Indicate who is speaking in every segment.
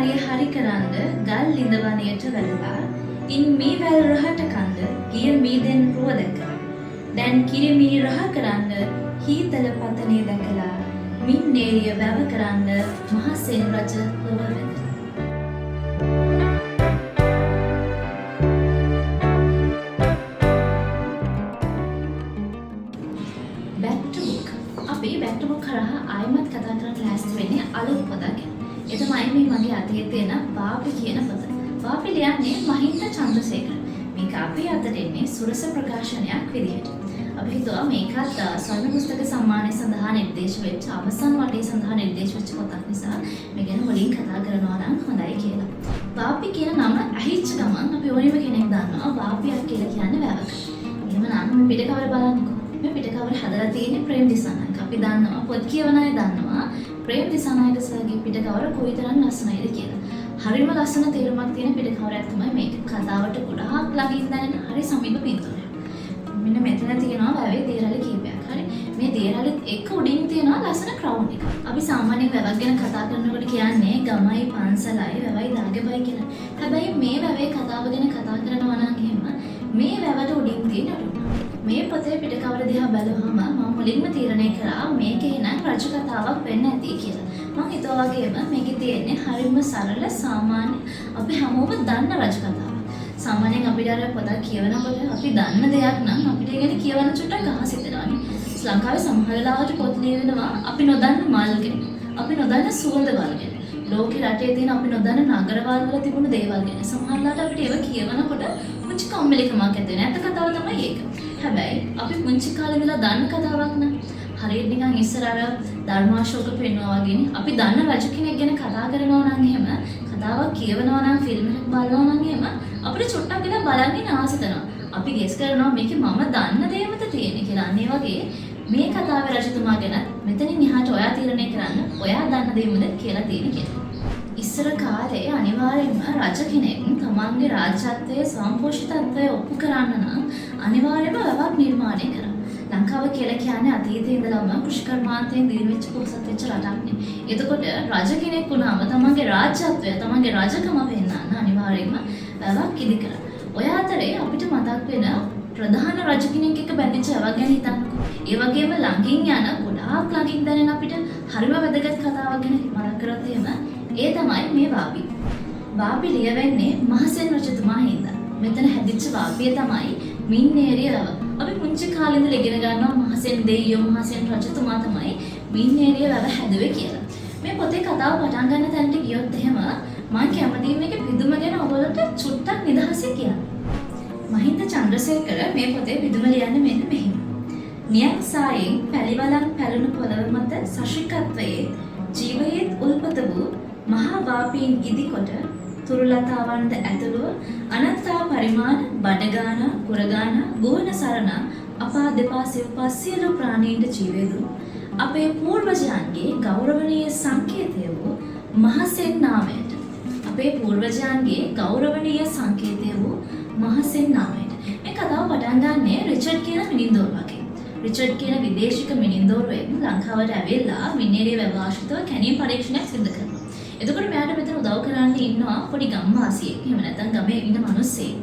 Speaker 1: කාර්ය හරි කරන්න ගල් ලිඳවණයට වැළලා ඉන් මේ වැල් රහට කන්ද ගිය මීදෙන් රුව දැකලා දැන් කිරිමිනි රහ කරන්න හීතල පතනේ දැකලා මින් නේරිය වැව කරන්න මහසෙන් රජ ලොව වැඳලා. Back to book. අපි back to book කරා ආයමත් කතා කරන්න ලෑස්ති වෙන්නේ අලුත් පොතක් ගැන. ඒ තමයි මේ මගේ අතේ තියෙන වාපි කියන පොත. වාපි ලියන්නේ මහින්ද චන්ද්‍රසේකර. මේක අපි අතට එන්නේ සුරස ප්‍රකාශනයක් විදිහට. අපි හිතුවා මේකත් ස්වර්ණ පුස්තක සම්මානය සඳහා නිර්දේශ වෙච්ච අවසන් වටේ සඳහා නිර්දේශ වෙච්ච පොතක් නිසා මේ ගැන මුලින් කතා කරනවා නම් හොඳයි කියලා. වාපි කියන නම ඇහිච්ච ගමන් අපි ඕනෙම කෙනෙක් දන්නවා වාපියක් කියලා කියන්නේ වැවක. එහෙමනම් මේ පිටකවර බලන්නකෝ. මේ පිටකවර හදලා තියෙන්නේ ප්‍රේම් දිසානායක. අපි දන්නවා පොත් කියවන අය දන්නවා ප්‍රේම් දිසානායක සර්ගේ පිටකවර කොයිතරම් ලස්සනයිද කියලා. හරිම ලස්සන තේරුමක් තියෙන පිටකවරයක් තමයි මේක. කතාවට ගොඩාක් ළඟින් දැනෙන හරි සමීප පින්තූරයක්. මෙන්න මෙතන තියෙනවා වැවේ දේරළ කීපයක්. හරි. මේ දේරළෙත් එක උඩින් තියෙනවා ලස්සන ක්‍රවුන් එක. අපි සාමාන්‍යයෙන් වැවක් ගැන කතා කරනකොට කියන්නේ ගමයි පන්සලයි වැවයි දාගෙබයි කියලා. හැබැයි මේ වැවේ කතාව ගැන කතා කරනවා නම් එහෙම මේ වැවට උඩින් තියෙන අරුණ. මේ පොතේ පිටකවර දිහා බැලුවම මම මුලින්ම තීරණය කරා මේකේ නම් රජ කතාවක් වෙන්න ඇති කියලා. මම හිතුවා වගේම මේකේ තියෙන්නේ හරිම සරල සාමාන්‍ය අපි හැමෝම දන්න රජ කතාවක්. සාමාන්‍යයෙන් අපිට අර පොතක් කියවනකොට අපි දන්න දෙයක් නම් අපිට ඒකනේ කියවන චුට්ටක් අහස හිතෙනවානේ. ශ්‍රී ලංකාවේ සමහර ලාවට පොත් ලියවෙනවා අපි නොදන්න මල් ගැන. අපි නොදන්න සුවඳ වල් ගැන. ලෝකේ රටේ තියෙන අපි නොදන්න නගරවල් වල තිබුණු දේවල් ගැන. සමහර ලාට අපිට ඒව කියවනකොට පුංචි කම්මැලිකමක් ඇති වෙන. ඇත්ත කතාව තමයි ඒක. හැබැයි අපි පුංචි කාලේ ඉඳලා දන්න කතාවක් නේ. හරියට නිකන් ඉස්සර අර ධර්මාශෝක පෙන්වනවා වගේනේ. අපි දන්න රජ කෙනෙක් ගැන කතා කරනවා නම් එහෙම කතාවක් කියවනවා නම් ෆිල්ම් එකක් බලනවා නම් එහෙම අපිට චුට්ටක් ගිහලා බලන්න ඉන්න ආස හිතෙනවා. අපි ගෙස් කරනවා මේකේ මම දන්න දේ මත තියෙන්නේ කියලා. අන්න ඒ වගේ මේ කතාවේ රජතුමා ගැන මෙතනින් එහාට ඔයා තීරණය කරන්න ඔයා දන්න දේ මොකද කියලා තියෙන්නේ කියලා. ඉස්සර කාලේ අනිවාර්යයෙන්ම රජ කෙනෙක් තමන්ගේ රාජ්‍යත්වයේ සම්පෝෂිතත්වය ඔප්පු කරන්න නම් අනිවාර්යයෙන්ම වැවක් නිර්මාණය කරා. ලංකාව කියලා කියන්නේ අතීතයේ ඉඳලම කෘෂිකර්මාන්තයෙන් දිනු වෙච්ච පොහොසත් වෙච්ච රටක්නේ. එතකොට රජ කෙනෙක් වුණාම තමන්ගේ රාජ්‍යත්වය තමන්ගේ රජකම පෙන්වන්න අනිවාර්යයෙන්ම වැවක් ඉදි කරා. ඔය අතරේ අපිට මතක් වෙන ප්‍රධාන රජ කෙනෙක් එක්ක බැඳිච්ච වැවක් ගැන හිතන්නකෝ. ඒ වගේම ළඟින් යන ගොඩාක් ළඟින් දැනෙන අපිට හරිම වැදගත් කතාවක් ගැන මතක් කරොත් එහෙම ඒ තමයි මේ වාපි. වාපි ලියවෙන්නේ මහසෙන් රජතුමා හින්දා. මෙතන හැදිච්ච වාපිය තමයි මින්නේරිය වැව. අපි පුංචි කාලේ ඉඳලා ඉගෙන ගන්නවා මහසෙන් දෙයියෝ මහසෙන් රජතුමා තමයි මින්නේරිය වැව හැදුවේ කියලා. මේ පොතේ කතාව පටන් ගන්න තැනට ගියොත් එහෙම මම කැමතියි මේකේ පිදුම ගැන ඔයගොල්ලන්ට චුට්ටක් නිදහසේ කියන්න. මහින්ද චන්ද්‍රසේකර මේ පොතේ පිදුම ලියන්නේ මෙන්න මෙහෙම. නියම් සායෙන් පැලිවලන් පැලුණු පොළව මත සශිකත්වයේ ජීවයේ උල්පත වූ මහා වාපීන් ඉදිකොට තුරුලතාවන්ද ඇතුළුව අනන්තා පරිමාණ බඩගාන කුරගාන ගෝන සරණ අපා දෙපා සිව්පා සියලු ප්‍රාණීන්ට ජීවේදු අපේ පූර්වජයන්ගේ ගෞරවනීය සංකේතය වූ මහසෙන් නාමයට අපේ පූර්වජයන්ගේ ගෞරවනීය සංකේතය වූ මහසෙන් නාමයට මේ කතාව පටන් ගන්නේ රිචඩ් කියන මිනින්දෝරු වගේ. රිචඩ් කියන විදේශික මිනින්දෝරුවෙක් ලංකාවට ඇවිල්ලා මින්නේරිය වැව ආශ්‍රිතව කැණීම් පරීක්ෂණයක් සිදු කරනවා. එතකොට මෙයාට මෙතන උදව් කරන්න ඉන්නවා පොඩි ගම්වාසියෙක්. එහෙම නැත්නම් ගමේ ඉන්න මිනිස්සෙක්.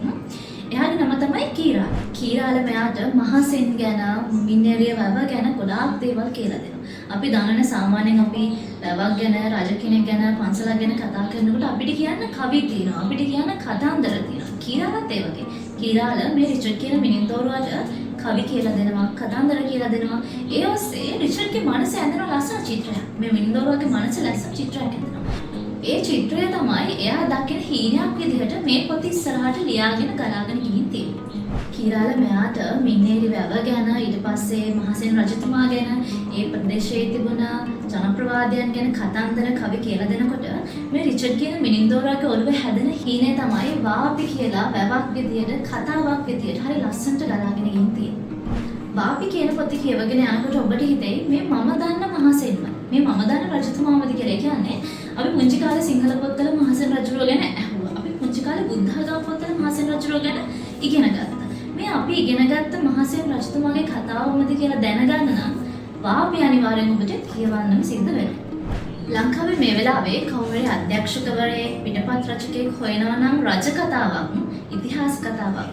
Speaker 1: එයාගේ නම තමයි කීරාල. කීරාල මෙයාට මහසෙන් ගැන, මින්නේරිය වැව ගැන ගොඩාක් දේවල් කියලා දෙනවා. අපි දන්නනේ සාමාන්‍යයෙන් අපි වැවක් ගැන, රජ කෙනෙක් ගැන, පන්සලක් ගැන කතා කරනකොට අපිට කියන්න කවි තියෙනවා. අපිට කියන්න කතාන්දර තියෙනවා. කීරාලත් ඒ වගේ. කීරාල මේ රිචඩ් කියන මිනින්දෝරුවට කවි කියලා දෙනවා, කතාන්දර කියලා දෙනවා. ඒ ඔස්සේ රිචඩ්ගේ මනස ඇඳෙන ලස්සන චිත්‍රයක්. මේ මිනින්දෝරුවගේ මනස ලස්සන චිත්‍රයක් ඇඳෙනවා. ඒ චිත්‍රය තමයි එයා දකින හීනයක් විදිහට මේ පොත ඉස්සරහට ලියාගෙන ගලාගෙන ගිහින් තියෙන්නේ. කීරාල මෙයාට මින්නේරි වැව ගැන, ඊට පස්සේ මහසෙන් රජතුමා ගැන, ඒ ප්‍රදේශයේ තිබුණ ජනප්‍රවාදයන් ගැන කතන්දර කවි කියලා දෙනකොට මේ රිචඩ් කියන මිනින්දෝරුවගේ ඔළුවේ හැදෙන හීනේ තමයි වාපි කියලා වැවක් විදියට, කතාවක් විදියට හරි ලස්සනට ගලාගෙන ගිහින් තියෙන්නේ. වාපි කියන පොත කියවගෙන යනකොට ඔබට හිතෙයි මේ මම දන්න මහසෙන්ම, මේ මම දන්න රජතුමාමද කියලා. කියන්නේ අපි පුංචි කාලේ සිංහල පොත්වල මහසෙන් රජුරෝ ගැන ඇහුවා. අපි පුංචි කාලේ බුද්ධඝම පොත්වල මහසෙන් රජුරෝ ගැන ඉගෙන ගත්තා. මේ අපි ඉගෙන ගත්ත මහසෙන් රජතුමාගේ කතාව මොකද කියලා දැනගන්න නම් වාපි අනිවාර්යෙන් ඔබට කියවන්නම සිද්ධ වෙනවා. ලංකාවේ මේ වෙලාවේ කවුරුහරි අධ්‍යක්ෂකවරයෙක් පිටපත් රචකයෙක් හොයනවා නම් රජ කතාවක්, ඉතිහාස කතාවක්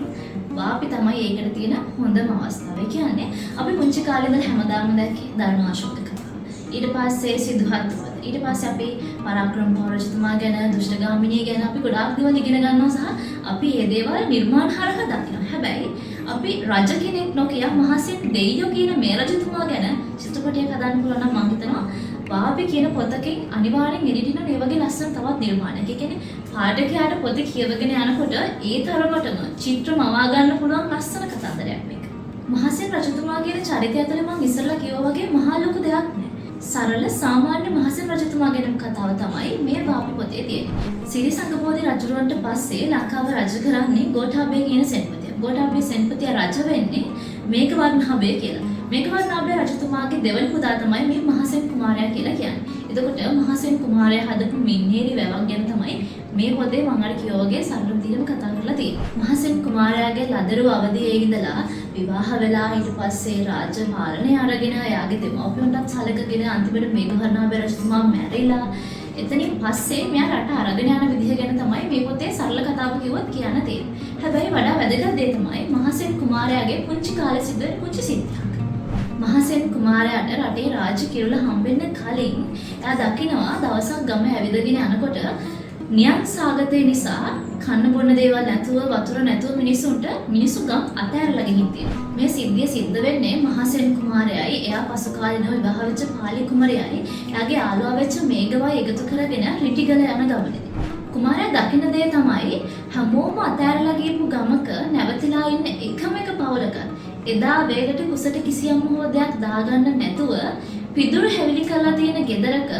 Speaker 1: වාපි තමයි ඒකට තියෙන හොඳම අවස්ථාව. ඒ කියන්නේ අපි පුංචි කාලේ ඉඳලා හැමදාම දැක්කේ ධර්මාශෝක කතාව. ඊට පස්සේ සිදුහත් ඊට පස්සේ අපි පරාක්‍රම පෞරජතුමා ගැන, දුෂ්ටගාමිනිය ගැන අපි ගොඩාක් දේවල් ඉගෙන ගන්නවා සහ අපි මේ දේවල් නිර්මාණ හරහා දකිනවා. හැබැයි අපි රජ කෙනෙක් නොකිය මහසෙන් දෙයියෝ කියන මේ රජතුමා ගැන චිත්‍රපටයක් හදන්න පුළුවන් නම් මම හිතනවා වාපි කියන පොතකින් අනිවාර්යෙන් එඩිටින මේ වගේ ලස්සන තවත් නිර්මාණයක්. ඒ කියන්නේ පාඨකයාට පොත කියවගෙන යනකොට ඒ තරමටම චිත්‍ර මවා ගන්න පුළුවන් ලස්සන කතන්දරයක් මේක. මහසෙන් රජතුමා කියන චරිතය ඇතුලේ මම ඉස්සරලා කිව්වා වගේ මහා ලොකු දෙයක් නෑ. සරල සාමාන්‍ය මහසෙන් රජතුමා ගැන කතාව තමයි මේ වාපි පොතේ තියෙන්නේ. සිරිසංගපෝදි රජුරවන්ට පස්සේ ලංකාව රජ කරන්නේ ගෝඨාභය කියන සෙන්පතිය. ගෝඨාභය සෙන්පතිය රජ වෙන්නේ මේඝවර්ණාභය කියලා. මේඝවර්ණාභය රජතුමාගේ දෙවන පුතා තමයි මේ මහසෙන් කුමාරයා කියලා කියන්නේ. එතකොට මහසෙන් කුමාරයා හදපු මින්නේරි වැවක් ගැන තමයි මේ පොතේ මම අර කියෝ වගේ සරල විදිහටම කතා කරලා තියෙන්නේ. මහසෙන් කුමාරයාගේ ලදරු අවදියේ ඉඳලා විවාහ වෙලා ඊට පස්සේ රාජ්‍ය පාලනය අරගෙන එයාගේ දෙමව්පියන්ටත් සලකගෙන අන්තිමට මේඝවර්ණාභය රජතුමා මැරිලා එතනින් පස්සේ මෙයා රට අරගෙන යන විදිහ ගැන තමයි මේ පොතේ සරල කතාව කිව්වොත් කියන්න තියෙන්නේ. හැබැයි වඩා වැදගත් දේ තමයි මහසෙන් කුමාරයාගේ පුංචි කාලේ සිදුවෙන පුංචි සිද්ධියක්. මහසෙන් කුමාරයාට රටේ රාජ්‍ය කිරුළ හම්බෙන්න කලින් එයා දකිනවා දවසක් ගම ඇවිදගෙන යනකොට නියම් සාගතේ නිසා කන්න බොන්න දේවල් නැතුව වතුර නැතුව මිනිස්සු ගම් අතහැරලා ගිහින් තියෙනවා. මේ සිද්ධිය සිද්ධ වෙන්නේ මහසෙන් කුමාරයයි එයා පසු කාලිනව විවාහ වෙච්ච පාලි කුමරියයි එයාගේ ආලුවා වෙච්ච මේඝවයි එකතු කරගෙන රිටිගල යන ගමනේදී. කුමාරයා දකින්න දේ තමයි හැමෝම අතහැරලා ගියපු ගමක නැවතිලා ඉන්න එකම එක පවුලක එදා වේගට කුසට කිසියම් හෝ දෙයක් දාගන්න නැතුව පිදුරු හැවිලි කරලා තියෙන ගෙදරක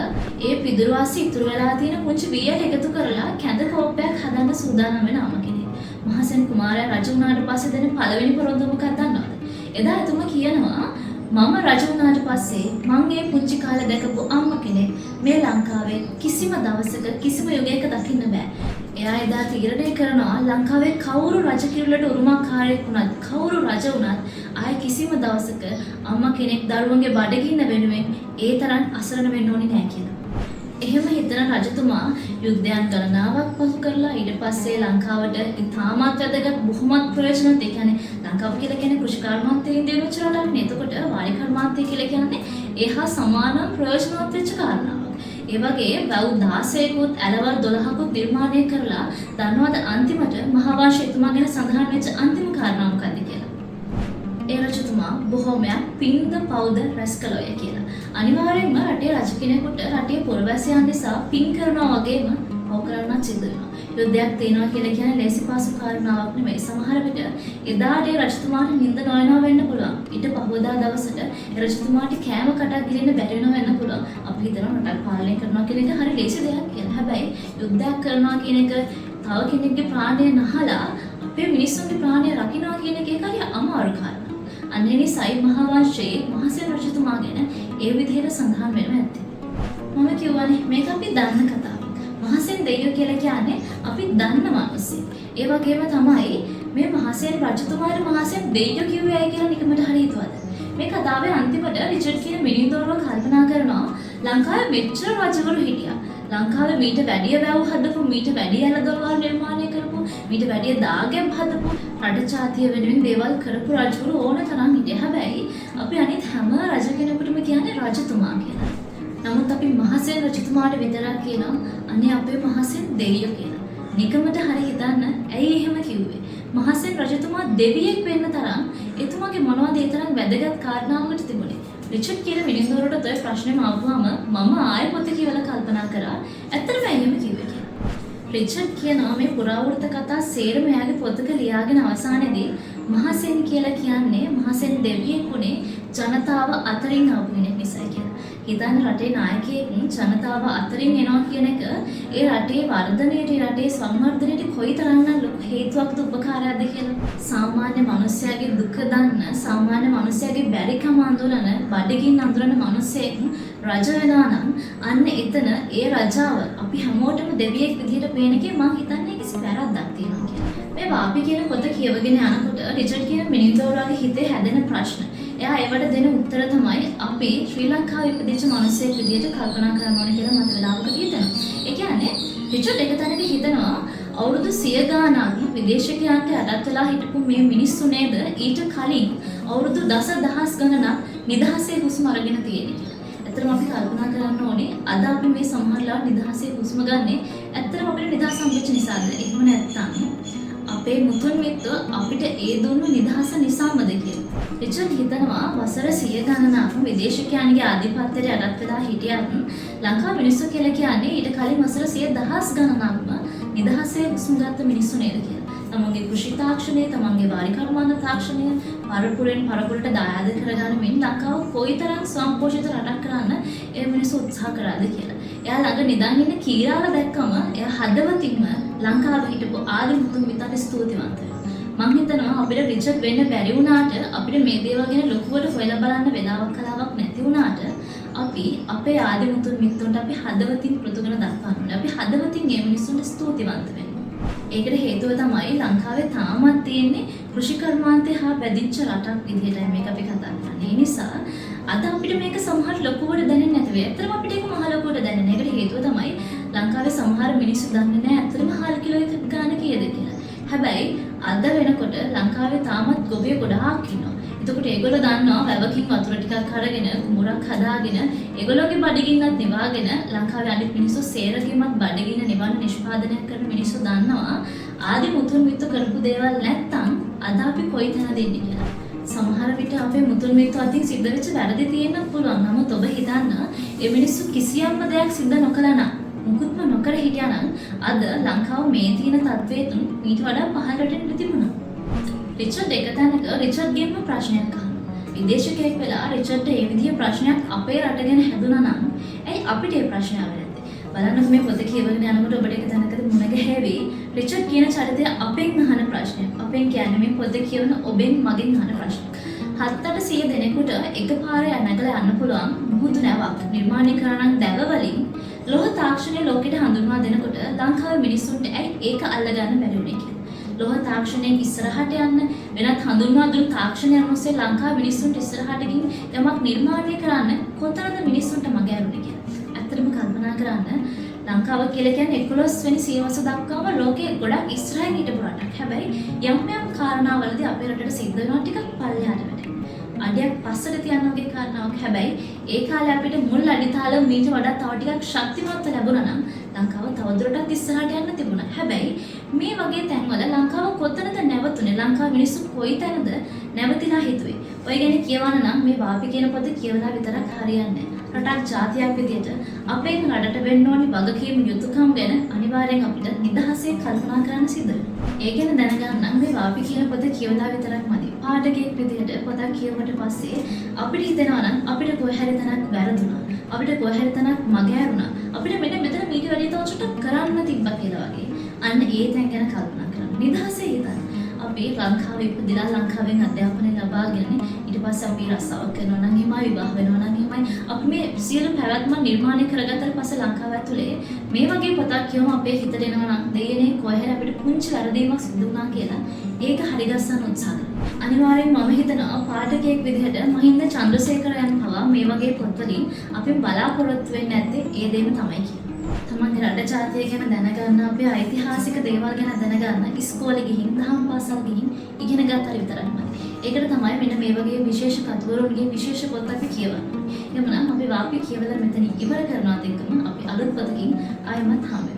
Speaker 1: ඒ පිදුරු වාසි ඉතුරු වෙලා තියෙන පුංචි බියට එකතු කරලා කැඳ කෝප්පයක් හදන්න සූදානම් වෙන අම්ම කෙනෙක්. මහසෙන් කුමාරයා රජ වුණාට පස්සේ දෙන පළවෙනි පොරොන්දුව මොකක්ද දන්නවද? එදා එතුමා කියනවා මම රජ වුණාට පස්සේ මං මේ පුංචි කාලේ දැකපු අම්ම කෙනෙක් මේ ලංකාවේ කිසිම දවසක කිසිම යුගයක දකින්න බෑ. එයා එදා තීරණය කරනවා ලංකාවේ කවුරු රජ කිරුළට උරුමකාරයෙක් වුණත් කවුරු රජ වුණත් ආයේ කිසිම දවසක අම්මා කෙනෙක් දරුවන්ගේ බඩගින්න වෙනුවෙන් ඒ තරම් අසරණ වෙන්න ඕනේ නැහැ කියලා. එහෙම හිතන රජතුමා යුද්ධයන් ගණනාවක් පසු කරලා ඊට පස්සේ ලංකාවට ඉතාමත් වැදගත් බොහොමත් ප්‍රයෝජනවත් ඒ කියන්නේ ලංකාව කියලා කියන්නේ කෘෂි කර්මාන්තයෙන් දිනුච්ච රටක් නේ. එතකොට වාණි කර්මාන්තය කියලා කියන්නේ ඒහා සමාන ප්‍රයෝජනවත් වෙච්ච කාරණාවක්. ඒ වගේ වැව් 16කුත් ඇලවල් 12කුත් නිර්මාණය කරලා දන්නවද අන්තිමට මහාවංශ එතුමා ගැන සඳහන් වෙච්ච අන්තිම කාරණා මොකක්ද කියලා? ඒ රජතුමා බොහොමයක් පින්ද පවුද රැස් කළෝය කියලා. අනිවාර්යෙන්ම රටේ රජ කෙනෙකුට රටේ පුරවැසියන් නිසා පින් කරනවා වගේම පව් කරන්නත් සිදු වෙනවා. යුද්ධයක් තියෙනවා කියලා කියන්නේ ලේසි පාසු කාරණාවක් නෙමෙයි. සමහර විට එදාට ඒ රජතුමාට නිින්ද නොයනවා වෙන්න පුළුවන්. ඊට පහවදා දවසට ඒ රජතුමාට කෑම කටක් ගිලින්න බැරි වෙනවා වෙන්න පුළුවන්. අපි හිතනවා රටක් පාලනය කරනවා කියන එක හරි ලේසි දෙයක් කියලා. හැබැයි යුද්ධයක් කරනවා කියන එක තව කෙනෙක්ගේ ප්‍රාණය නහලා අපේ මිනිස්සුන්ගේ ප්‍රාණය රකින්නවා කියන එක හරි අමාරු කාරණාවක්. අන්නේ නිසායි මහාවංශයේ මහසෙන් රජතුමා ගැන ඒ විදිහට සඳහන් වෙනවා ඇත්තේ. මම කියවනේ මේක අපි දන්න කතාවක්. මහසෙන් දෙවියෝ කියලා කියන්නේ අපි දන්න මිනිස්සු. ඒ වගේම තමයි මේ මහසෙන් රජතුමාට මහසෙන් දෙවියෝ කිව්වේ ඇයි කියලා නිකමට හරි හිතුවද? මේ කතාවේ අන්තිමට රිචඩ් කියන මිනින්දෝරව කල්පනා කරනවා ලංකාවේ මෙච්චර රජවරු හිටියා. ලංකාවේ මීට වැඩිය වැව් හදපු මීට වැඩිය ඇලදොරවල් නිර්මාණය කරපු මීට වැඩිය දාගැබ් හදපු රට ජාතිය වෙනුවෙන් දේවල් කරපු රජවරු ඕන තරම් හිටියා. හැබැයි අපි අනිත් හැම රජ කෙනෙකුටම කියන්නේ රජතුමා කියලා. නමුත් අපි මහසෙන් රජතුමාට විතරක් කියනවා අනේ අපේ මහසෙන් දෙවියෝ කියලා. නිකමට හරි හිතන්න ඇයි එහෙම කිව්වේ? මහසෙන් රජතුමා දෙවියෙක් වෙන්න තරම් එතුමාගේ මොනවද ඒ තරම් වැදගත් කාරණාවකට තිබුණේ? රිචඩ් කියන මිනින්දෝරට ඔය ප්‍රශ්නේම ආවම මම ආයෙ පොත කියවලා කල්පනා කරා ඇත්තටම එහෙම කිව්වේ කියලා. රිචඩ් කියනවා මේ පුරාවෘත්ත කතා සේරම එයාගේ පොතක ලියාගෙන අවසානයේදී මහසෙන් කියලා කියන්නේ මහසෙන් දෙවියෙක් වුණේ ජනතාව අතරින් ආපු කෙනෙක් නිසා කියලා. හිතන්න රටේ නායකයෙක් ජනතාව අතරින් එනවා කියන එක ඒ රටේ වර්ධනයට රටේ සංවර්ධනයට කොයිතරම්නම් ලොකු හේතුවක්ද උපකාරයක්ද කියලා. සාමාන්‍ය මිනිස්යාගේ දුක දන්න සාමාන්‍ය මිනිස්යාගේ බැරිකම අඳුරන බඩගින්න අඳුරන මිනිසෙක් රජ වෙනා නම් අන්න එතන ඒ රජාව අපි හැමෝටම දෙවියෙක් විදිහට පේන එකේ මම හිතන්නේ කිසි වැරද්දක් තියෙනවා කියලා. මේ වාපි කියන පොත කියවගෙන යනකොට රිචඩ් කියන මිනින්දෝරාගේ හිතේ හැදෙන ප්‍රශ්න එයා ඒවට දෙන උත්තර තමයි අපි ශ්‍රී ලංකාවේ ඉපදිච්ච මිනිස්සෙක් විදිහට කල්පනා කරන්න ඕනේ කියලා මට වෙලාවකට හිතෙනවා. ඒ කියන්නේ රිචඩ් එක තැනක හිතනවා අවුරුදු 100 ගාණක් විදේශිකයන්ට යටත් වෙලා හිටපු මේ මිනිස්සු නේද ඊට කලින් අවුරුදු දසදහස් ගණනක් නිදහසේ හුස්ම අරගෙන තියෙන්නේ කියලා. ඇත්තටම අපි කල්පනා කරන්න ඕනේ අද අපි මේ සමහරලා නිදහසේ හුස්ම ගන්නේ ඇත්තටම අපිට නිදහස හම්බෙච්ච නිසාද? එහෙම නැත්නම් අපේ මුතුන් මිත්තෝ අපිට ඒ දුන්නු නිදහස නිසාමද කියලා. රිචඩ් හිතනවා වසර 100 ගණනක් විදේශිකයන්ගේ ආධිපත්‍යයට යටත් වෙලා හිටියත් ලංකාවේ මිනිස්සු කියලා කියන්නේ ඊට කලින් වසර 100,000 ගණනක්ම නිදහසේ හුස්ම ගත්ත මිනිස්සු නේද කියලා. තමන්ගේ කෘෂි තාක්ෂණය, තමන්ගේ වාරි කර්මාන්ත තාක්ෂණය පරපුරෙන් පරපුරට දායාද කරගන්නමින් ලංකාව කොයිතරම් ස්වයංපෝෂිත රටක් කරන්න ඒ මිනිස්සු උත්සාහ කරාද කියලා. එයා ළඟ නිදන් ඉන්න කීරාව දැක්කම එයා හදවතින්ම ලංකාවේ හිටපු ආදි මුතුන් මිත්තන්ට ස්තුතිවන්ත වෙනවා. මම හිතනවා අපිට රිචඩ් වෙන්න බැරි වුණාට අපිට මේ දේවල් ගැන ලොකුවට හොයලා බලන්න වෙලාවක් කලාවක් නැති වුණාට අපි අපේ ආදි මුතුන් මිත්තන්ට අපි හදවතින් කෘතඥ දක්වන්න ඕනේ. අපි හදවතින් මේ මිනිස්සුන්ට ස්තුතිවන්ත වෙන්න. ඒකට හේතුව තමයි ලංකාවේ තාමත් තියෙන්නේ කෘෂි කර්මාන්තය හා බැඳිච්ච රටක් විදිහටයි මේක අපි කතා කරන්නේ. ඒ නිසා අද අපිට මේක සමහර ලොකුවට දැනෙන්නේ නැති වෙයි. ඇත්තටම අපිට ඒක මහ ලොකුවට දැනෙන්නේ. ඒකට හේතුව තමයි ලංකාවේ සමහර මිනිස්සු දන්නේ නැහැ ඇත්තටම හාල් කිලෝ එකක් ගාන කීයද කියලා. හැබැයි අද වෙනකොට ලංකාවේ තාමත් ගොවියෝ ගොඩාක් ඉන්නවා. එතකොට ඒගොල්ලෝ දන්නවා වැවකින් වතුර ටිකක් අරගෙන කුඹුරක් හදාගෙන ඒගොල්ලෝගේ බඩගින්නත් නිවාගෙන ලංකාවේ අනිත් මිනිස්සු සේරගෙමත් බඩගින්න නිවන නිෂ්පාදනය කරන මිනිස්සු දන්නවා ආදි මුතුන් මිත්තු කරපු දේවල් නැත්තම් අද අපි කොයි තැනද ඉන්නේ කියලා. සමහර විට අපේ මුතුන් මිත්තු අතින් සිද්ධ වෙච්ච වැරදි තියෙන්න පුළුවන්. නමුත් ඔබ හිතන්න මේ මිනිස්සු කිසියම්ම දෙයක් සිද්ධ නොකළා නම් මුකුත්ම නොකර හිටියා නම් අද ලංකාව මේ තියෙන තත්ත්වයට ඊට වඩා පහළට එන්න තිබුණා. රිචඩ් එක තැනක රිචඩ්ගෙම ප්‍රශ්නයක් අහනවා. විදේශිකයෙක් වෙලා රිචඩ්ට මේ විදිහේ ප්‍රශ්නයක් අපේ රට ගැන හැදුනා නම් ඇයි අපිට මේ ප්‍රශ්නය ආවේ නැත්තේ? බලන්න මේ පොත කියවගෙන යනකොට ඔබට එක තැනකදී මුණ ගැහෙවි රිචඩ් කියන චරිතය අපෙන් අහන ප්‍රශ්නයක්. අපෙන් කියන්නේ මේ පොත කියවන ඔබෙන් මගෙන් අහන ප්‍රශ්නයක්. 700 දෙනෙකුට එකපාරේ නැගලා යන්න පුළුවන් මුහුදු නැවක් නිර්මාණය කරන දැව වලින් ලෝහ තාක්ෂණය ලෝකෙට හඳුන්වා දෙනකොට ලංකාවේ මිනිස්සුන්ට ඇයි ඒක අල්ලගන්න බැරි වුනේ කියලා. ලෝහ තාක්ෂණයෙන් ඉස්සරහට යන්න වෙනත් හඳුන්වා දුන් තාක්ෂණයන් ඔස්සේ ලංකාවේ මිනිස්සුන්ට ඉස්සරහට ගිහින් යමක් නිර්මාණය කරන්න කොතරම් මිනිස්සුන්ට මග ඇරුණේ කියලා. ඇත්තටම කල්පනා කරන්න ලංකාව කියලා කියන්නේ 11 වෙනි සියවස දක්වාම ලෝකයේ ගොඩක් ඉස්සරහින් හිටපු රටක්. හැබැයි යම් යම් කාරණාවලදී අපේ රටට සිද්ධ වෙනවා ටිකක් පල්ලෙහාට වැටෙනවා. අඩියක් පස්සට තියන්න වගේ කාරණාවක්. හැබැයි ඒ කාලේ අපිට මුල් අඩිතාල මීට වඩා තව ටිකක් ශක්තිමත්ව ලැබුණා නම් ලංකාව තවදුරටත් ඉස්සරහට යන්න තිබුණා. හැබැයි මේ වගේ තැන්වල ලංකාව කොතනද නැවතුනේ? ලංකාව මිනිස්සු කොයි තැනද නැවතිලා හිතුවේ? ඔය ගැන කියවන්න නම් මේ වාපි කියන පොත කියවලා විතරක් හරියන්නේ නැහැ. රටක් ජාතියක් විදියට අපේ රටට වෙන්න ඕනි වගකීම් යුතුකම් ගැන අනිවාර්යෙන් අපිට නිදහසේ කල්පනා කරන්න සිද්ධ වෙනවා. ඒ ගැන දැනගන්න නම් මේ වාපි කියන පොත කියවලා විතරක් මදි. පාඨකයෙක් විදියට පොතක් කියවුවට පස්සේ අපිට හිතෙනවා නම් අපිට කොහේ හරි තැනක් වැරදුනා. අපිට කොහේ හරි තැනක් මග ඇරුණා. අපිට මෙතන මීට වැඩි තව චුට්ටක් කරන්න තිබ්බා කියලා වගේ. අන්න ඒ තැන් ගැන කල්පනා කරන්න. නිදහසේ හිතන්න. අපි ලංකාවේ ඉපදිලා ලංකාවෙන් අධ්‍යාපනය ලබාගෙන ඊට පස්සේ අපි රස්සාවක් කරනවා නම් එහෙමයි විවාහ වෙනවා නම් එහෙමයි අපි මේ සියලු පැවැත්ම නිර්මාණය කරගත්තට පස්සේ ලංකාව ඇතුලේ මේ වගේ පොතක් කියවම අපේ හිතට එනවා නම් දෙයනේ කොහෙද අපිට පුංචි වැරදීමක් සිදු වුණා කියලා ඒක හරිගස්සන්න උත්සාහ කරනවා. අනිවාර්යෙන් මම හිතනවා පාඨකයෙක් විදිහට මහින්ද චන්ද්‍රසේකරයන් පවා මේ වගේ පොත්වලින් අපි බලාපොරොත්තු වෙන්නේ නැත්තේ ඒ දෙයම තමයි කියන්නේ. තමන්ගේ රට ජාතිය ගැන දැනගන්න අපේ ඓතිහාසික දේවල් ගැන දැනගන්න ඉස්කෝලේ ගිහින් දහම් පාසල් ගිහින් ඉගෙන ගත්තා විතරක්මයි. ඒකට තමයි මෙන්න මේ වගේ විශේෂ කතුවරුන්ගේ විශේෂ පොත් අපි කියවන්නේ. එහෙනම් අපි වාපි කියවලා මෙතන ඉවර කරනවත් එක්කම අපි අලුත් පොතකින් ආයෙමත් හම්බ